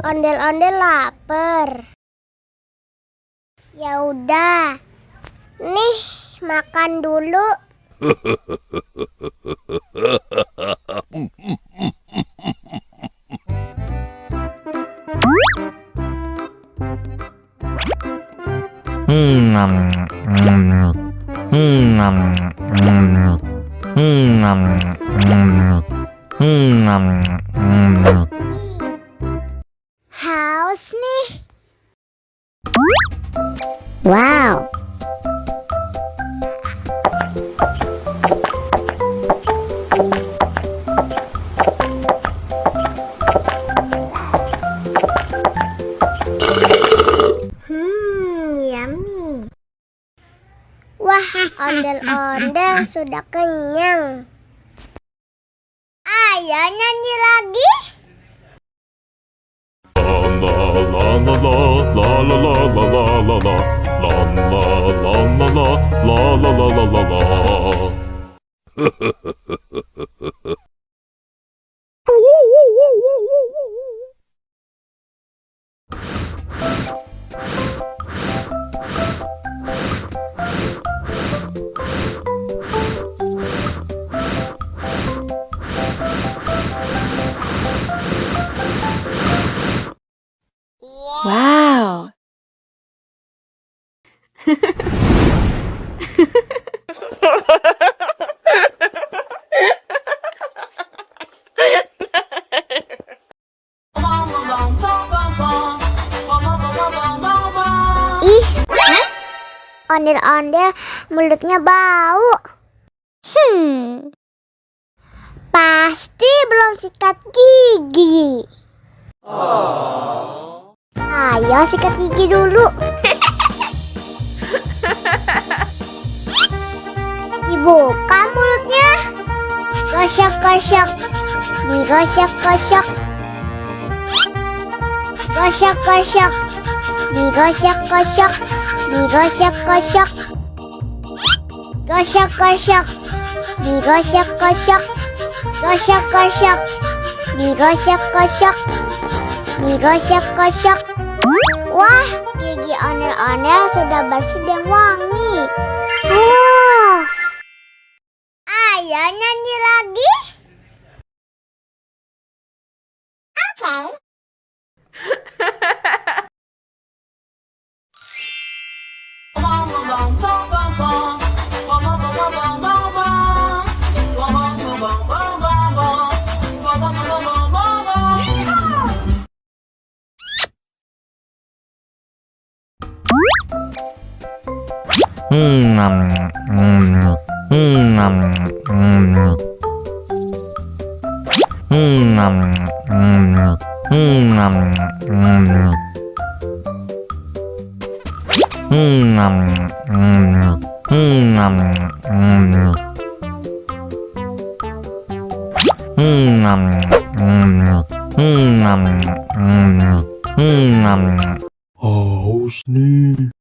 Ondel-ondel lapar. Ya udah. Nih, makan dulu. Haus nih. Wow. Yummy. Wah, ondel-ondel sudah kenyang. Ayo nyanyi lagi. Wow. Ih, ondel-ondel mulutnya bau. Pasti belum sikat gigi. Ayo sikat gigi dulu. Dibuka mulutnya. Gosok-gosok. Digosok-gosok. Gosok-gosok. Digosok-gosok. Digosok-gosok. Gosok-gosok. Digosok-gosok. Gosok-gosok. Digosok-gosok. Digosok-gosok. Wah, gigi ondel-ondel sudah bersih dan wangi. Ayo nyanyi lagi. Oke. Haus nih.